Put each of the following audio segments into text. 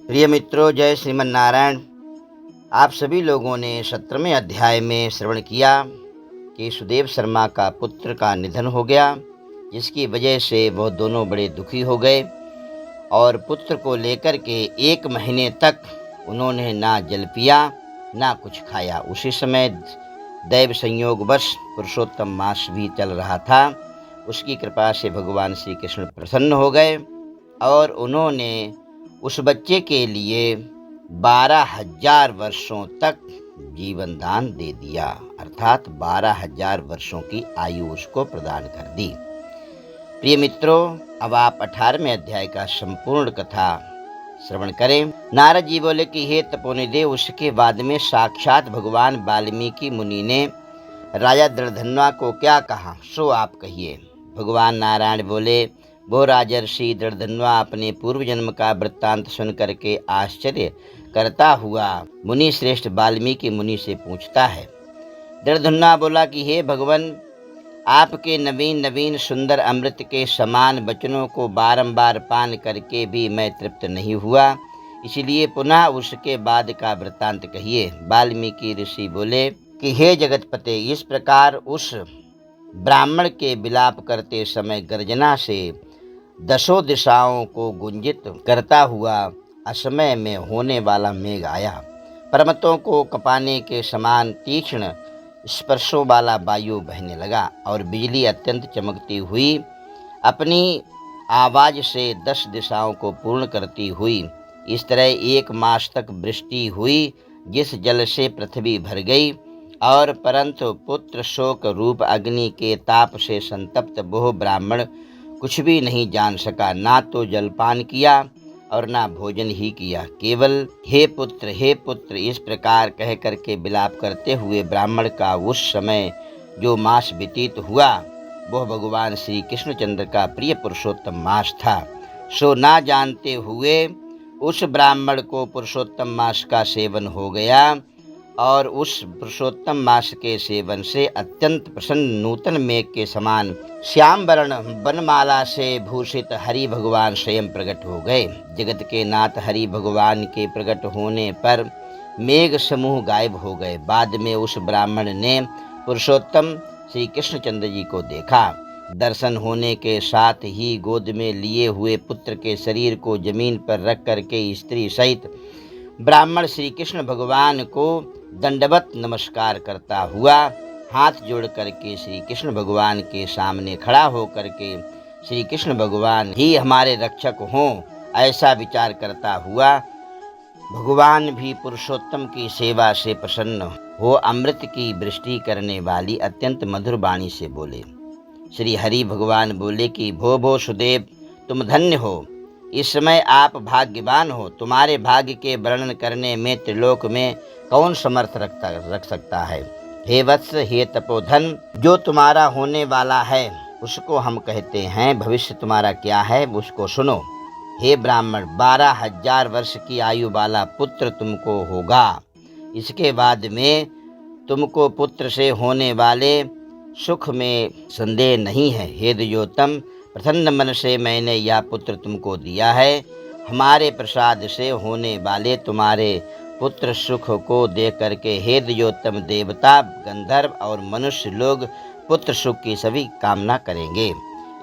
प्रिय मित्रों, जय श्रीमन नारायण। आप सभी लोगों ने 17वें अध्याय में श्रवण किया कि सुदेव शर्मा का पुत्र का निधन हो गया, जिसकी वजह से वह दोनों बड़े दुखी हो गए और पुत्र को लेकर के 1 महीने तक उन्होंने ना जल पिया ना कुछ खाया। उसी समय दैव संयोगवश पुरुषोत्तम मास भी चल रहा था। उसकी कृपा से भगवान श्री कृष्ण प्रसन्न हो गए और उन्होंने उस बच्चे के लिए 12,000 वर्षों तक जीवन दान दे दिया, अर्थात 12,000 वर्षों की आयु उसको प्रदान कर दी। प्रिय मित्रों, अब आप 18वें अध्याय का संपूर्ण कथा श्रवण करें। नारद जी बोले कि हे तपोनिदेव, उसके बाद में साक्षात भगवान वाल्मीकि मुनि ने राजा दृढ़धन्वा को क्या कहा, सो आप कहिए। भगवान नारायण बोले, वो राजर्षि दृढ़धन्वा अपने पूर्व जन्म का वृत्तांत सुन करके आश्चर्य करता हुआ मुनि श्रेष्ठ वाल्मीकि मुनि से पूछता है। दृढ़धन्वा बोला कि हे भगवान, आपके नवीन नवीन सुंदर अमृत के समान वचनों को बारंबार पान करके भी मैं तृप्त नहीं हुआ, इसलिए पुनः उसके बाद का वृत्तांत कहिए। वाल्मीकि ऋषि बोले कि हे जगतपते, इस प्रकार उस ब्राह्मण के विलाप करते समय गर्जना से 10 दिशाओं को गुंजित करता हुआ असमय में होने वाला मेघ आया। पर्वतों को कपाने के समान तीक्ष्ण स्पर्शों वाला वायु बहने लगा और बिजली अत्यंत चमकती हुई अपनी आवाज से 10 दिशाओं को पूर्ण करती हुई इस तरह 1 मास तक वृष्टि हुई, जिस जल से पृथ्वी भर गई। और परंतु पुत्र शोक रूप अग्नि के ताप से संतप्त वह ब्राह्मण कुछ भी नहीं जान सका, ना तो जलपान किया और ना भोजन ही किया। केवल हे पुत्र इस प्रकार कह करके विलाप करते हुए ब्राह्मण का उस समय जो मास व्यतीत हुआ वह भगवान श्री कृष्णचंद्र का प्रिय पुरुषोत्तम मास था। सो ना जानते हुए उस ब्राह्मण को पुरुषोत्तम मास का सेवन हो गया और उस पुरुषोत्तम मास के सेवन से अत्यंत प्रसन्न नूतन मेघ के समान श्याम वर्ण वनमाला से भूषित हरि भगवान स्वयं प्रकट हो गए। जगत के नाथ हरि भगवान के प्रकट होने पर मेघ समूह गायब हो गए। बाद में उस ब्राह्मण ने पुरुषोत्तम श्री कृष्णचंद्र जी को देखा। दर्शन होने के साथ ही गोद में लिए हुए पुत्र के शरीर को जमीन पर रख करके स्त्री सहित ब्राह्मण श्री कृष्ण भगवान को दंडवत नमस्कार करता हुआ हाथ जोड़ करके श्री कृष्ण भगवान के सामने खड़ा हो करके श्री कृष्ण भगवान ही हमारे रक्षक हों, ऐसा विचार करता हुआ भगवान भी पुरुषोत्तम की सेवा से प्रसन्न हो अमृत की वृष्टि करने वाली अत्यंत मधुर वाणी से बोले। श्री हरि भगवान बोले कि भो सुदेव, तुम धन्य हो, इस समय आप भाग्यवान हो। तुम्हारे भाग्य के वर्णन करने में त्रिलोक में कौन समर्थ रख सकता है। हे वत्स, हे तपोधन, जो तुम्हारा होने वाला है उसको हम कहते हैं। भविष्य तुम्हारा क्या है उसको सुनो। हे ब्राह्मण, 12,000 वर्ष की आयु वाला पुत्र तुमको होगा। इसके बाद में तुमको पुत्र से होने वाले सुख में संदेह नहीं है। हे द्विजोत्तम, प्रसन्न मन से मैंने यह पुत्र तुमको दिया है। हमारे प्रसाद से होने वाले तुम्हारे पुत्र सुख को देख करके हे द्विजोत्तम, देवता, गंधर्व और मनुष्य लोग पुत्र सुख की सभी कामना करेंगे।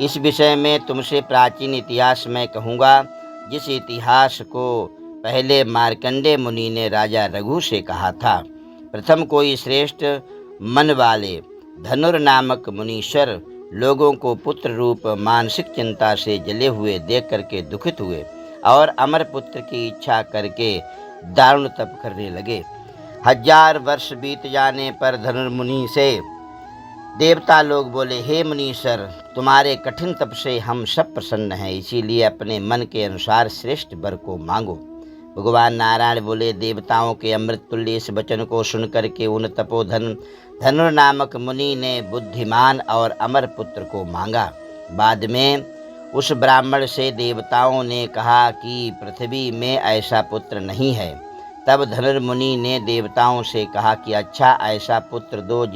इस विषय में तुमसे प्राचीन इतिहास मैं कहूँगा, जिस इतिहास को पहले मार्कंडेय मुनि ने राजा रघु से कहा था। प्रथम कोई श्रेष्ठ मन वाले धनुर नामक मुनीश्वर लोगों को पुत्र रूप मानसिक चिंता से जले हुए देख करके दुखित हुए और अमर पुत्र की इच्छा करके दारुण तप करने लगे। 1000 वर्ष बीत जाने पर धनुर्मुनि से देवता लोग बोले, हे मुनीश्वर, तुम्हारे कठिन तप से हम सब प्रसन्न हैं, इसीलिए अपने मन के अनुसार श्रेष्ठ वर को मांगो। भगवान नारायण बोले, देवताओं के अमृत तुल्य इस वचन को सुनकर के उन तपोधन धनुर नामक मुनि ने बुद्धिमान और अमर पुत्र को मांगा। बाद में उस ब्राह्मण से देवताओं ने कहा कि पृथ्वी में ऐसा पुत्र नहीं है। तब धनुर्मुनि ने देवताओं से कहा कि अच्छा, ऐसा पुत्र दो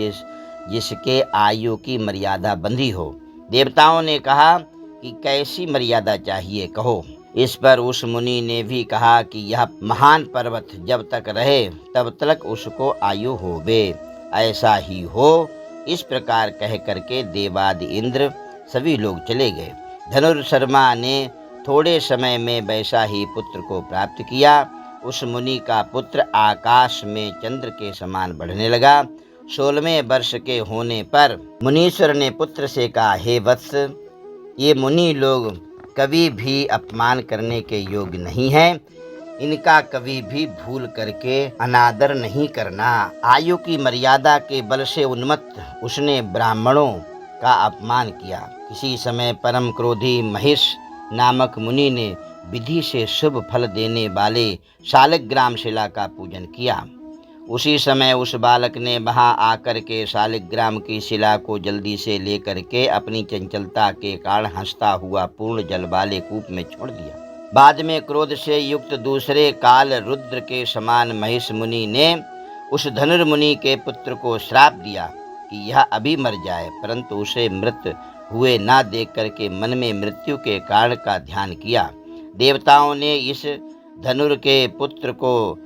जिसके आयु की मर्यादा बंधी हो। देवताओं ने कहा कि कैसी मर्यादा चाहिए, कहो। इस पर उस मुनि ने भी कहा कि यह महान पर्वत जब तक रहे तब तक उसको आयु होवे, ऐसा ही हो। इस प्रकार कह करके देवादि इंद्र सभी लोग चले गए। धनुर्शर्मा ने थोड़े समय में वैसा ही पुत्र को प्राप्त किया। उस मुनि का पुत्र आकाश में चंद्र के समान बढ़ने लगा। 16वें वर्ष के होने पर मुनीश्वर ने पुत्र से कहा, हे वत्स, ये मुनि लोग कभी भी अपमान करने के योग्य नहीं हैं। इनका कभी भी भूल करके अनादर नहीं करना। आयु की मर्यादा के बल से उन्मत्त उसने ब्राह्मणों का अपमान किया। किसी समय परम क्रोधी महिष नामक मुनि ने विधि से शुभ फल देने वाले शालिग्राम शिला का पूजन किया। उसी समय उस बालक ने वहां आकर के शालिग्राम की शिला को जल्दी से लेकर के अपनी चंचलता के कारण हंसता हुआ पूर्ण जल वाले कूप में छोड़ दिया। बाद में क्रोध से युक्त दूसरे काल रुद्र के समान महिष मुनि ने उस धनुर्मुनि के पुत्र को श्राप दिया कि यह अभी मर जाए, परंतु उसे मृत हुए ना देख करके मन में मृत्यु के कारण का ध्यान किया। देवताओं ने इस धनुर के पुत्र को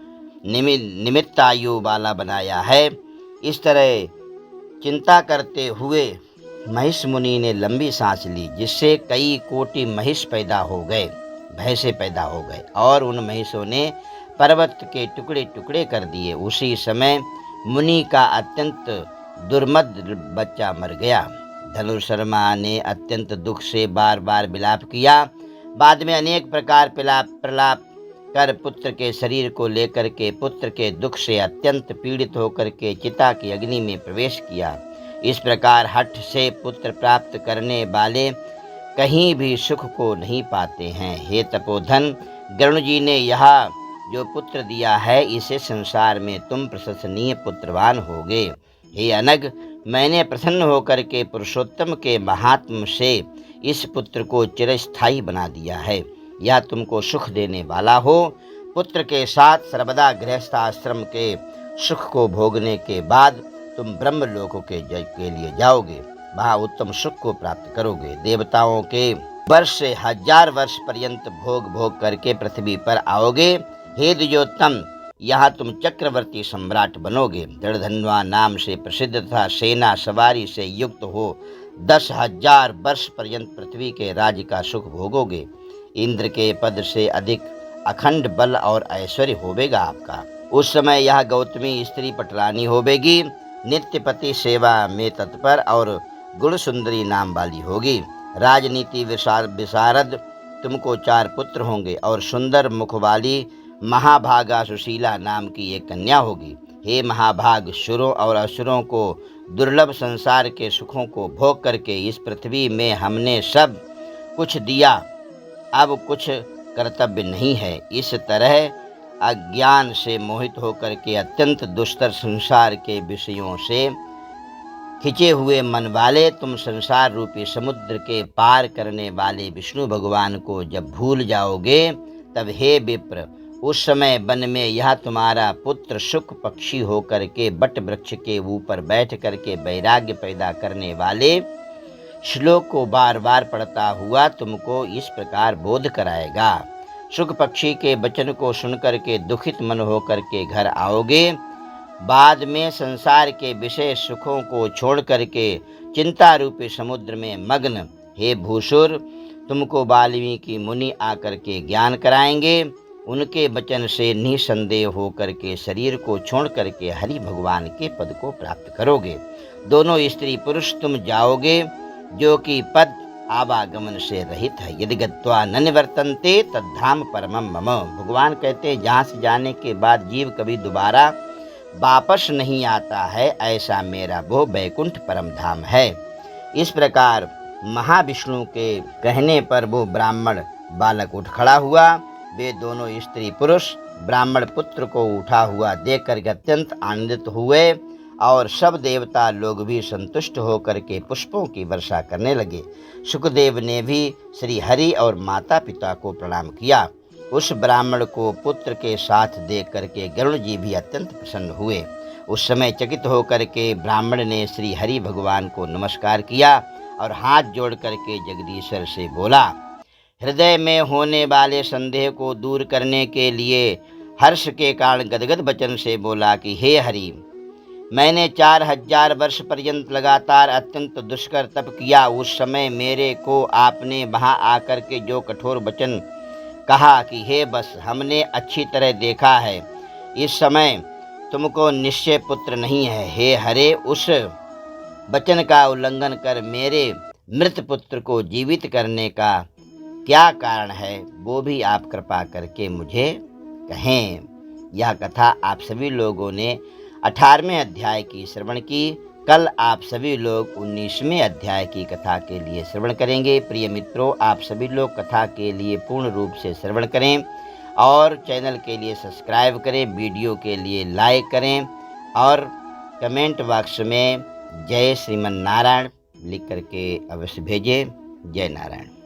निमित्त आयु वाला बनाया है। इस तरह चिंता करते हुए महिष मुनि ने लंबी सांस ली, जिससे कई कोटि महिष पैदा हो गए, भैंसे पैदा हो गए और उन महिषों ने पर्वत के टुकड़े टुकड़े कर दिए। उसी समय मुनि का अत्यंत दुर्मद बच्चा मर गया। धनुर्शर्मा ने अत्यंत दुख से बार बार विलाप किया। बाद में अनेक प्रकार प्रलाप कर पुत्र के शरीर को लेकर के पुत्र के दुख से अत्यंत पीड़ित होकर के चिता की अग्नि में प्रवेश किया। इस प्रकार हठ से पुत्र प्राप्त करने वाले कहीं भी सुख को नहीं पाते हैं। हे तपोधन, गरुण जी ने यह जो पुत्र दिया है, इसे संसार में तुम प्रशंसनीय पुत्रवान होगे। हे अनग, मैंने प्रसन्न होकर के पुरुषोत्तम के महात्म से इस पुत्र को चिरस्थायी बना दिया है। यह तुमको सुख देने वाला हो। पुत्र के साथ सर्वदा गृहस्थाश्रम के सुख को भोगने के बाद तुम ब्रह्म लोकों के लिए जाओगे, वहाँ उत्तम सुख को प्राप्त करोगे। देवताओं के वर्ष से 1000 वर्ष पर्यंत भोग करके पृथ्वी पर आओगे। हे द्विजोत्तम, यहाँ तुम चक्रवर्ती सम्राट बनोगे। दृढ़धन्वा नाम से प्रसिद्ध तथा सेना सवारी से युक्त हो 10,000 वर्ष पर्यंत पृथ्वी के राज्य का सुख भोगोगे। इंद्र के पद से अधिक अखंड बल और ऐश्वर्य होवेगा आपका। उस समय यह गौतमी स्त्री पटरानी होवेगी, नित्य पति सेवा में तत्पर और गुण सुंदरी नाम वाली होगी। राजनीति विशारद तुमको 4 पुत्र होंगे और सुंदर मुख वाली महाभागा सुशीला नाम की एक कन्या होगी। हे महाभाग, सुरों और असुरों को दुर्लभ संसार के सुखों को भोग करके इस पृथ्वी में हमने सब कुछ दिया, अब कुछ कर्तव्य नहीं है। इस तरह अज्ञान से मोहित होकर के अत्यंत दुस्तर संसार के विषयों से खिंचे हुए मन वाले तुम संसार रूपी समुद्र के पार करने वाले विष्णु भगवान को जब भूल जाओगे, तब हे विप्र, उस समय वन में यह तुम्हारा पुत्र शुक पक्षी होकर के बट वृक्ष के ऊपर बैठ करके वैराग्य पैदा करने वाले श्लोक को बार बार पढ़ता हुआ तुमको इस प्रकार बोध कराएगा। शुक पक्षी के वचन को सुनकर के दुखित मन होकर के घर आओगे। बाद में संसार के विषय सुखों को छोड़ करके चिंता रूपी समुद्र में मग्न हे भूसुर, तुमको वाल्मीकि मुनि आकर के ज्ञान कराएंगे। उनके वचन से निसंदेह होकर के शरीर को छोड़ करके हरि भगवान के पद को प्राप्त करोगे। दोनों स्त्री पुरुष तुम जाओगे, जो कि पद आवागमन से रहित है। यदि गत्वा न निवर्तन्ते तद्धाम परमम मम। भगवान कहते हैं, जहाँ से जाने के बाद जीव कभी दोबारा वापस नहीं आता है, ऐसा मेरा वो बैकुंठ परम धाम है। इस प्रकार महाविष्णु के कहने पर वो ब्राह्मण बालक उठ खड़ा हुआ। वे दोनों स्त्री पुरुष ब्राह्मण पुत्र को उठा हुआ देख कर अत्यंत आनंदित हुए और सब देवता लोग भी संतुष्ट होकर के पुष्पों की वर्षा करने लगे। सुखदेव ने भी श्री हरि और माता पिता को प्रणाम किया। उस ब्राह्मण को पुत्र के साथ देख करके गरुड़ जी भी अत्यंत प्रसन्न हुए। उस समय चकित होकर के ब्राह्मण ने श्री हरि भगवान को नमस्कार किया और हाथ जोड़ करके जगदीश्वर से बोला, हृदय में होने वाले संदेह को दूर करने के लिए हर्ष के कारण गदगद वचन से बोला कि हे हरि, मैंने 4000 वर्ष पर्यंत लगातार अत्यंत दुष्कर तप किया। उस समय मेरे को आपने वहां आकर के जो कठोर वचन कहा कि हे बस, हमने अच्छी तरह देखा है, इस समय तुमको निश्चय पुत्र नहीं है। हे हरे, उस वचन का उल्लंघन कर मेरे मृत पुत्र को जीवित करने का क्या कारण है, वो भी आप कृपा करके मुझे कहें। यह कथा आप सभी लोगों ने 18वें अध्याय की श्रवण की। कल आप सभी लोग 19वें अध्याय की कथा के लिए श्रवण करेंगे। प्रिय मित्रों, आप सभी लोग कथा के लिए पूर्ण रूप से श्रवण करें और चैनल के लिए सब्सक्राइब करें, वीडियो के लिए लाइक करें और कमेंट बॉक्स में जय श्रीमन नारायण लिख करके अवश्य भेजें। जय नारायण।